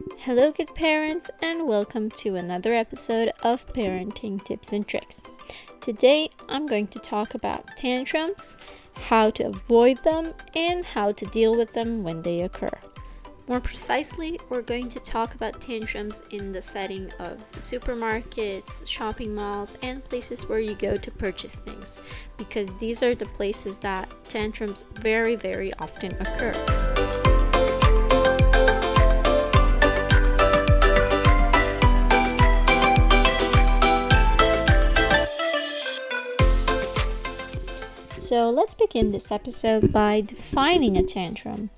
Hello, good parents, and welcome to another episode of Parenting Tips and Tricks. Today, I'm going to talk about tantrums, how to avoid them, and how to deal with them when they occur. More precisely, we're going to talk about tantrums in the setting of supermarkets, shopping malls, and places where you go to purchase things, because these are the places that tantrums very, very often occur. So let's begin this episode by defining a tantrum.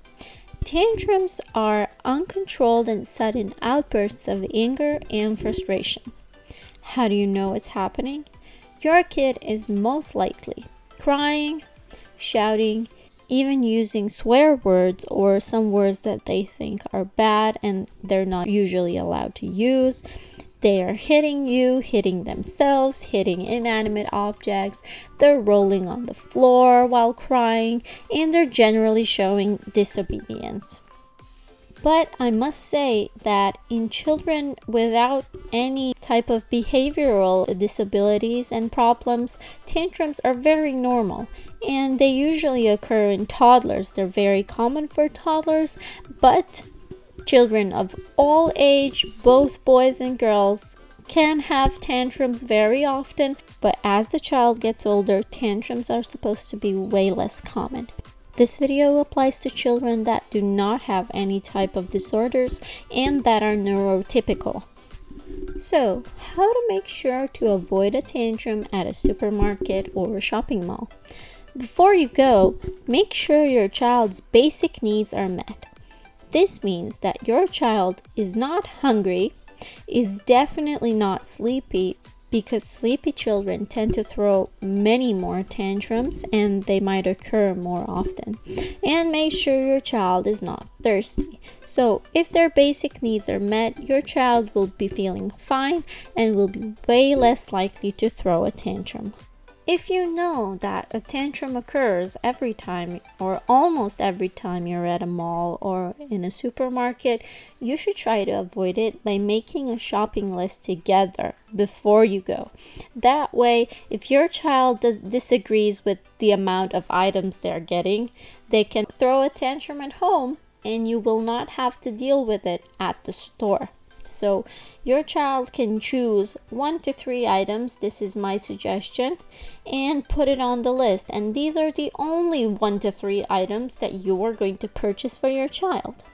Tantrums are uncontrolled and sudden outbursts of anger and frustration. How do you know it's happening? Your kid is most likely crying, shouting, even using swear words or some words that they think are bad and they're not usually allowed to use. They are hitting you, hitting themselves, hitting inanimate objects. They're rolling on the floor while crying, and they're generally showing disobedience. But I must say that in children without any type of behavioral disabilities and problems, tantrums are very normal, and they usually occur in toddlers. They're very common for toddlers, but children of all age, both boys and girls, can have tantrums very often, but as the child gets older, tantrums are supposed to be way less common. This video applies to children that do not have any type of disorders and that are neurotypical. So, how to make sure to avoid a tantrum at a supermarket or a shopping mall? Before you go, make sure your child's basic needs are met. This means that your child is not hungry, is definitely not sleepy, because sleepy children tend to throw many more tantrums and they might occur more often. And make sure your child is not thirsty. So if their basic needs are met, your child will be feeling fine and will be way less likely to throw a tantrum. If you know that a tantrum occurs every time or almost every time you're at a mall or in a supermarket, you should try to avoid it by making a shopping list together before you go. That way, if your child disagrees with the amount of items they're getting, they can throw a tantrum at home and you will not have to deal with it at the store. So your child can choose 1 to 3 items, this is my suggestion, and put it on the list. And these are the only 1 to 3 items that you are going to purchase for your child.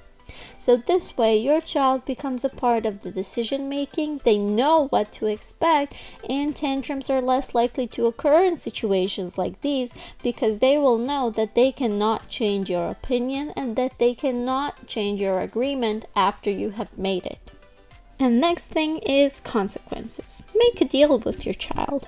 So this way your child becomes a part of the decision making, they know what to expect, and tantrums are less likely to occur in situations like these because they will know that they cannot change your opinion and that they cannot change your agreement after you have made it. And next thing is consequences. Make a deal with your child.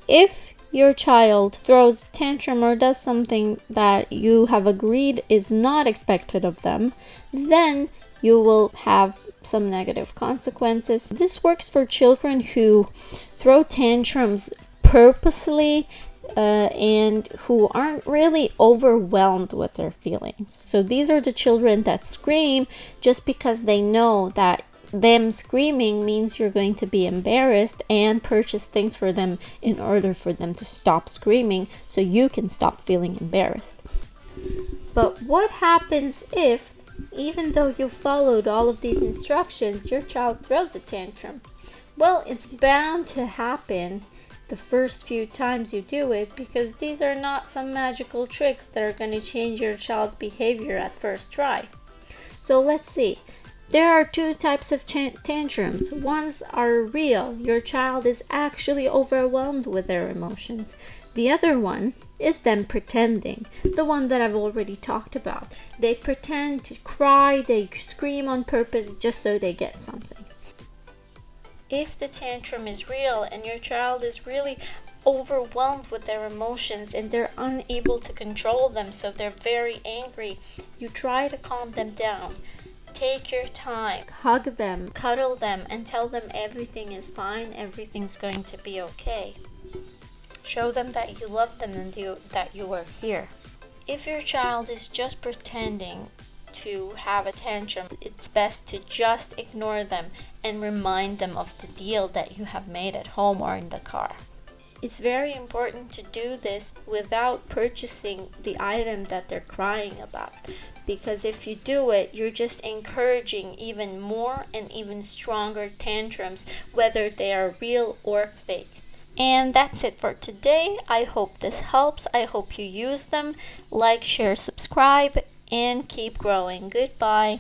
If your child throws a tantrum or does something that you have agreed is not expected of them, then you will have some negative consequences. This works for children who throw tantrums purposely and who aren't really overwhelmed with their feelings. So these are the children that scream just because they know that them screaming means you're going to be embarrassed and purchase things for them in order for them to stop screaming so you can stop feeling embarrassed. But what happens if, even though you followed all of these instructions, your child throws a tantrum? Well, it's bound to happen the first few times you do it because these are not some magical tricks that are going to change your child's behavior at first try. So let's see. There are 2 types of tantrums. Ones are real. Your child is actually overwhelmed with their emotions. The other one is them pretending. The one that I've already talked about. They pretend to cry, they scream on purpose just so they get something. If the tantrum is real and your child is really overwhelmed with their emotions and they're unable to control them, so they're very angry, you try to calm them down. Take your time, hug them, cuddle them, and tell them everything is fine, everything's going to be okay. Show them that you love them and that you are here. If your child is just pretending to have a tantrum, it's best to just ignore them and remind them of the deal that you have made at home or in the car. It's very important to do this without purchasing the item that they're crying about, because if you do it, you're just encouraging even more and even stronger tantrums, whether they are real or fake. And that's it for today. I hope this helps. I hope you use them. Like, share, subscribe, and keep growing. Goodbye.